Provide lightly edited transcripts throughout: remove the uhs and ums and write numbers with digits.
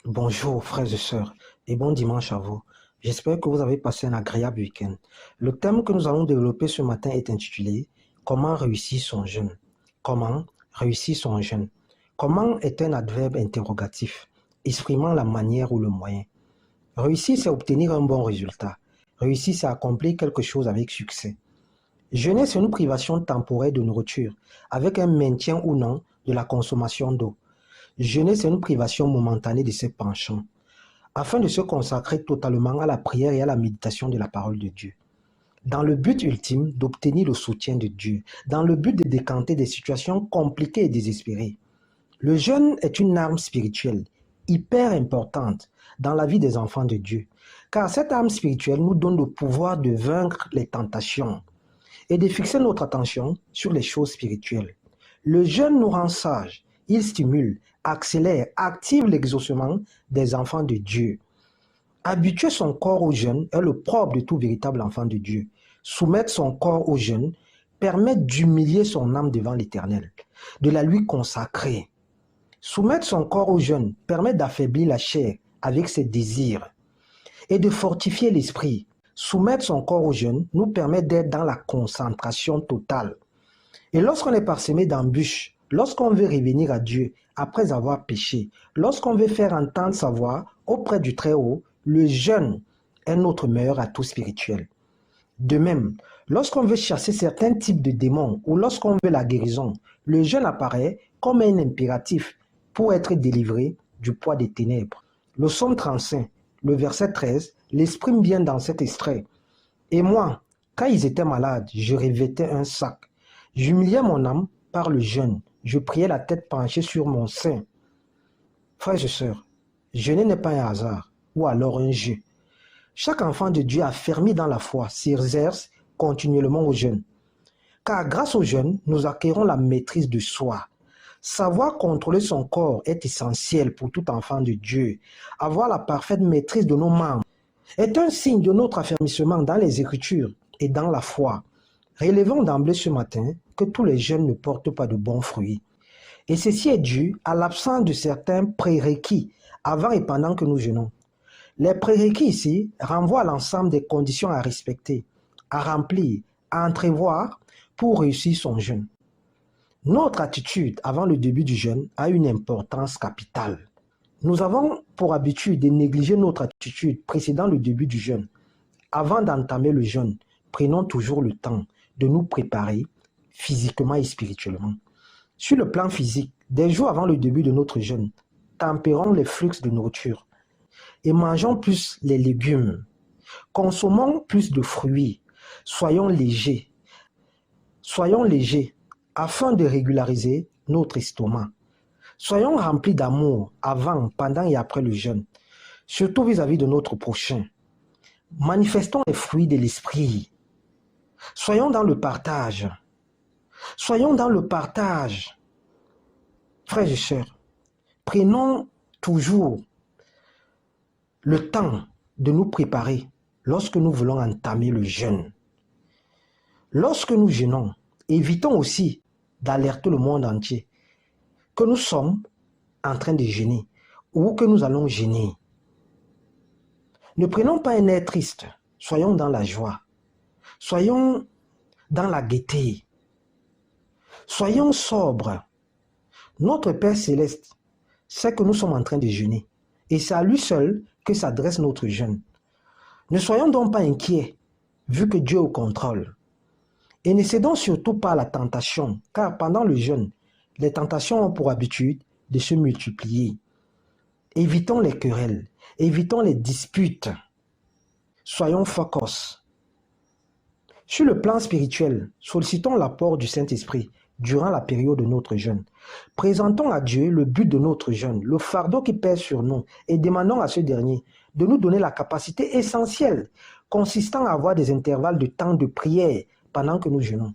Bonjour frères et sœurs et bon dimanche à vous. J'espère que vous avez passé un agréable week-end. Le thème que nous allons développer ce matin est intitulé Comment réussir son jeûne? Comment réussir son jeûne? Comment est un adverbe interrogatif exprimant la manière ou le moyen. Réussir, c'est obtenir un bon résultat. Réussir, c'est accomplir quelque chose avec succès. Jeûner, c'est une privation temporaire de nourriture avec un maintien ou non de la consommation d'eau. Jeûner, c'est une privation momentanée de ses penchants, afin de se consacrer totalement à la prière et à la méditation de la parole de Dieu, dans le but ultime d'obtenir le soutien de Dieu, dans le but de décanter des situations compliquées et désespérées. Le jeûne est une arme spirituelle hyper importante dans la vie des enfants de Dieu, car cette arme spirituelle nous donne le pouvoir de vaincre les tentations et de fixer notre attention sur les choses spirituelles. Le jeûne nous rend sages, il stimule, accélère, active l'exaucement des enfants de Dieu. Habituer son corps au jeûne est le propre de tout véritable enfant de Dieu. Soumettre son corps au jeûne permet d'humilier son âme devant l'Éternel, de la lui consacrer. Soumettre son corps au jeûne permet d'affaiblir la chair avec ses désirs et de fortifier l'esprit. Soumettre son corps au jeûne nous permet d'être dans la concentration totale. Et lorsqu'on est parsemé d'embûches, lorsqu'on veut revenir à Dieu après avoir péché, lorsqu'on veut faire entendre sa voix auprès du Très-Haut, le jeûne est notre meilleur atout spirituel. De même, lorsqu'on veut chasser certains types de démons ou lorsqu'on veut la guérison, le jeûne apparaît comme un impératif pour être délivré du poids des ténèbres. Le psaume 35, le verset 13, l'exprime bien dans cet extrait. Et moi, quand ils étaient malades, je revêtais un sac. J'humiliais mon âme par le jeûne. Je priais la tête penchée sur mon sein. Frères et sœurs, jeûner n'est pas un hasard ou alors un jeu. Chaque enfant de Dieu affermi dans la foi s'exerce continuellement au jeûne. Car grâce au jeûne, nous acquérons la maîtrise de soi. Savoir contrôler son corps est essentiel pour tout enfant de Dieu. Avoir la parfaite maîtrise de nos membres est un signe de notre affermissement dans les Écritures et dans la foi. Relevons d'emblée ce matin que tous les jeûnes ne portent pas de bons fruits. Et ceci est dû à l'absence de certains prérequis avant et pendant que nous jeûnons. Les prérequis ici renvoient à l'ensemble des conditions à respecter, à remplir, à entrevoir pour réussir son jeûne. Notre attitude avant le début du jeûne a une importance capitale. Nous avons pour habitude de négliger notre attitude précédant le début du jeûne. Avant d'entamer le jeûne, prenons toujours le temps de nous préparer physiquement et spirituellement. Sur le plan physique, des jours avant le début de notre jeûne, tempérons les flux de nourriture et mangeons plus les légumes. Consommons plus de fruits. Soyons légers. Soyons légers afin de régulariser notre estomac. Soyons remplis d'amour avant, pendant et après le jeûne, surtout vis-à-vis de notre prochain. Manifestons les fruits de l'esprit. Soyons dans le partage. Soyons dans le partage. Frères et sœurs, prenons toujours le temps de nous préparer lorsque nous voulons entamer le jeûne. Lorsque nous jeûnons, évitons aussi d'alerter le monde entier que nous sommes en train de jeûner ou que nous allons jeûner. Ne prenons pas un air triste, soyons dans la joie, soyons dans la gaieté, soyons sobres. Notre Père Céleste sait que nous sommes en train de jeûner et c'est à lui seul que s'adresse notre jeûne. Ne soyons donc pas inquiets vu que Dieu est au contrôle. Et ne cédons surtout pas à la tentation, car pendant le jeûne, les tentations ont pour habitude de se multiplier. Évitons les querelles, évitons les disputes. Soyons focus. Sur le plan spirituel, sollicitons l'apport du Saint-Esprit durant la période de notre jeûne. Présentons à Dieu le but de notre jeûne, le fardeau qui pèse sur nous, et demandons à ce dernier de nous donner la capacité essentielle consistant à avoir des intervalles de temps de prière pendant que nous jeûnons.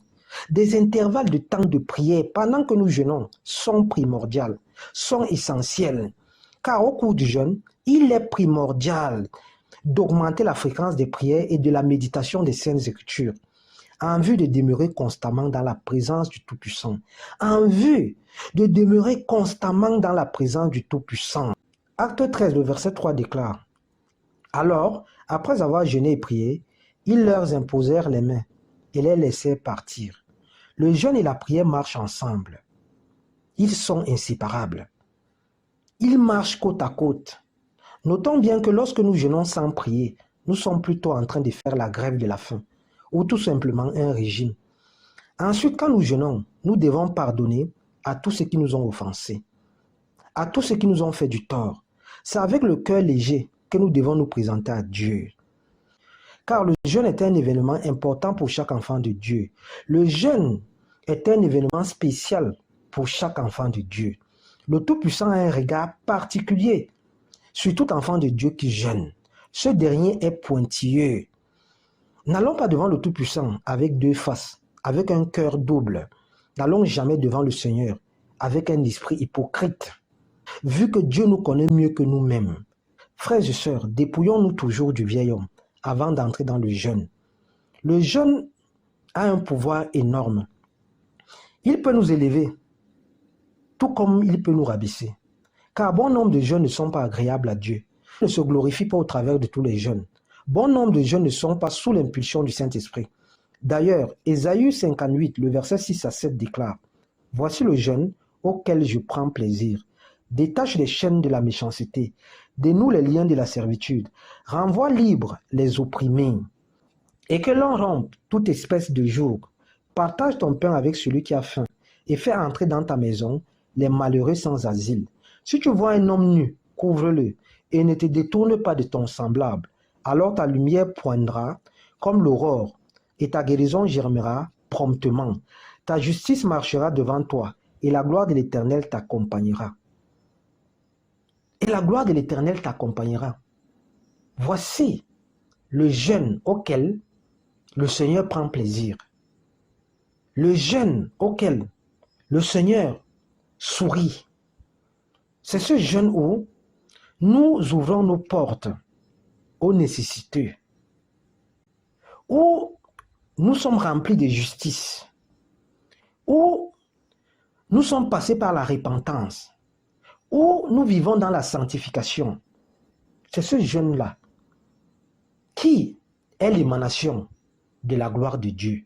Des intervalles de temps de prière pendant que nous jeûnons sont primordiaux, sont essentiels, car au cours du jeûne, il est primordial d'augmenter la fréquence des prières et de la méditation des Saintes Écritures, en vue de demeurer constamment dans la présence du Tout-Puissant, en vue de demeurer constamment dans la présence du Tout-Puissant. Acte 13, le verset 3 déclare: Alors, après avoir jeûné et prié, ils leur imposèrent les mains et les laissèrent partir. Le jeûne et la prière marchent ensemble. Ils sont inséparables. Ils marchent côte à côte. Notons bien que lorsque nous jeûnons sans prier, nous sommes plutôt en train de faire la grève de la faim ou tout simplement un régime. Ensuite, quand nous jeûnons, nous devons pardonner à tous ceux qui nous ont offensés, à tous ceux qui nous ont fait du tort. C'est avec le cœur léger que nous devons nous présenter à Dieu. Car le jeûne est un événement important pour chaque enfant de Dieu. Le jeûne est un événement spécial pour chaque enfant de Dieu. Le Tout-Puissant a un regard particulier sur tout enfant de Dieu qui jeûne. Ce dernier est pointilleux. N'allons pas devant le Tout-Puissant avec deux faces, avec un cœur double. N'allons jamais devant le Seigneur avec un esprit hypocrite. Vu que Dieu nous connaît mieux que nous-mêmes, frères et sœurs, dépouillons-nous toujours du vieil homme avant d'entrer dans le jeûne. Le jeûne a un pouvoir énorme. Il peut nous élever, tout comme il peut nous rabaisser. Car bon nombre de jeûnes ne sont pas agréables à Dieu. Il ne se glorifie pas au travers de tous les jeûnes. Bon nombre de jeûnes ne sont pas sous l'impulsion du Saint-Esprit. D'ailleurs, Ésaïe 58, le verset 6 à 7 déclare: Voici le jeûne auquel je prends plaisir. Détache les chaînes de la méchanceté, dénoue les liens de la servitude, renvoie libres les opprimés, et que l'on rompe toute espèce de joug. Partage ton pain avec celui qui a faim, et fais entrer dans ta maison les malheureux sans asile. Si tu vois un homme nu, couvre-le, et ne te détourne pas de ton semblable. Alors ta lumière poindra comme l'aurore, et ta guérison germera promptement. Ta justice marchera devant toi, et la gloire de l'Éternel t'accompagnera. Et la gloire de l'Éternel t'accompagnera. Voici le jeûne auquel le Seigneur prend plaisir. Le jeûne auquel le Seigneur sourit. C'est ce jeûne où nous ouvrons nos portes aux nécessiteux, où nous sommes remplis de justice, où nous sommes passés par la repentance, où nous vivons dans la sanctification. C'est ce jeûne-là qui est l'émanation de la gloire de Dieu.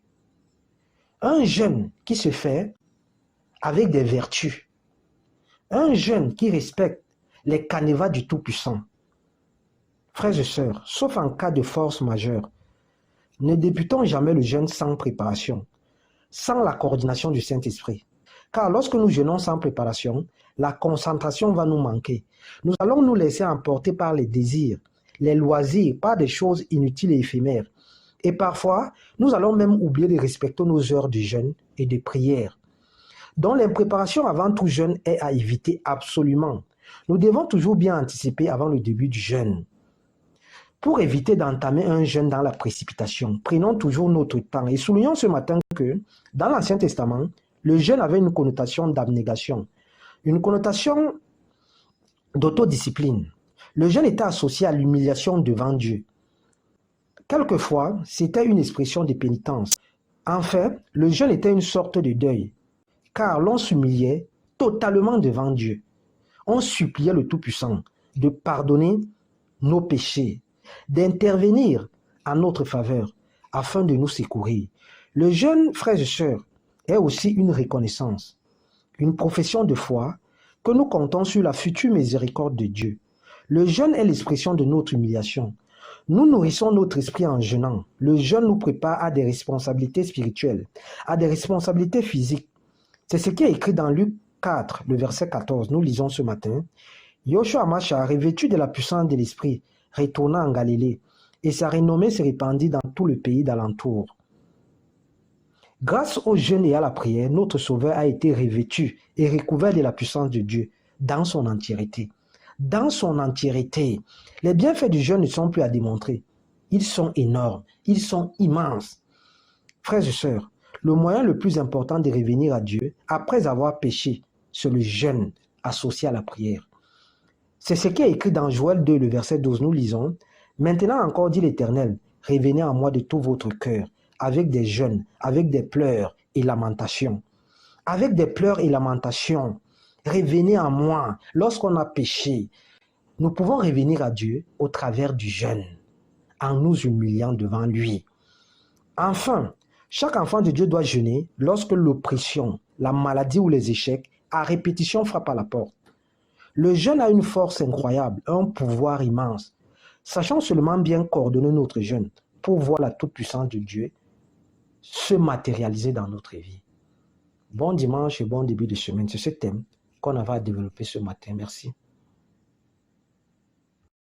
Un jeûne qui se fait avec des vertus. Un jeûne qui respecte les canevas du Tout-Puissant. Frères et sœurs, sauf en cas de force majeure, ne débutons jamais le jeûne sans préparation, sans la coordination du Saint-Esprit. Car lorsque nous jeûnons sans préparation, la concentration va nous manquer. Nous allons nous laisser emporter par les désirs, les loisirs, par des choses inutiles et éphémères. Et parfois, nous allons même oublier de respecter nos heures de jeûne et de prière. Donc l'impréparation avant tout jeûne est à éviter absolument. Nous devons toujours bien anticiper avant le début du jeûne. Pour éviter d'entamer un jeûne dans la précipitation, prenons toujours notre temps et soulignons ce matin que dans l'Ancien Testament, le jeûne avait une connotation d'abnégation, une connotation d'autodiscipline. Le jeûne était associé à l'humiliation devant Dieu. Quelquefois, c'était une expression de pénitence. En fait, le jeûne était une sorte de deuil, car l'on s'humiliait totalement devant Dieu. On suppliait le Tout-Puissant de pardonner nos péchés, d'intervenir en notre faveur afin de nous secourir. Le jeûne, frères et sœurs, est aussi une reconnaissance, une profession de foi que nous comptons sur la future miséricorde de Dieu. Le jeûne est l'expression de notre humiliation. Nous nourrissons notre esprit en jeûnant. Le jeûne nous prépare à des responsabilités spirituelles, à des responsabilités physiques. C'est ce qui est écrit dans Luc 4, le verset 14. Nous lisons ce matin. Yoshua marcha, revêtu de la puissance de l'esprit, retourna en Galilée, et sa renommée se répandit dans tout le pays d'alentour. Grâce au jeûne et à la prière, notre Sauveur a été revêtu et recouvert de la puissance de Dieu dans son entièreté. Dans son entièreté, les bienfaits du jeûne ne sont plus à démontrer. Ils sont énormes, ils sont immenses. Frères et sœurs, le moyen le plus important de revenir à Dieu après avoir péché, c'est le jeûne associé à la prière. C'est ce qui est écrit dans Joël 2, le verset 12. Nous lisons: Maintenant encore, dit l'Éternel, revenez à moi de tout votre cœur, avec des jeûnes, avec des pleurs et lamentations. Avec des pleurs et lamentations, revenez à moi lorsqu'on a péché. Nous pouvons revenir à Dieu au travers du jeûne, en nous humiliant devant lui. Enfin, chaque enfant de Dieu doit jeûner lorsque l'oppression, la maladie ou les échecs à répétition frappent à la porte. Le jeûne a une force incroyable, un pouvoir immense. Sachons seulement bien coordonner notre jeûne pour voir la toute-puissance de Dieu se matérialiser dans notre vie. Bon dimanche et bon début de semaine. C'est ce thème qu'on avait à développer ce matin. Merci.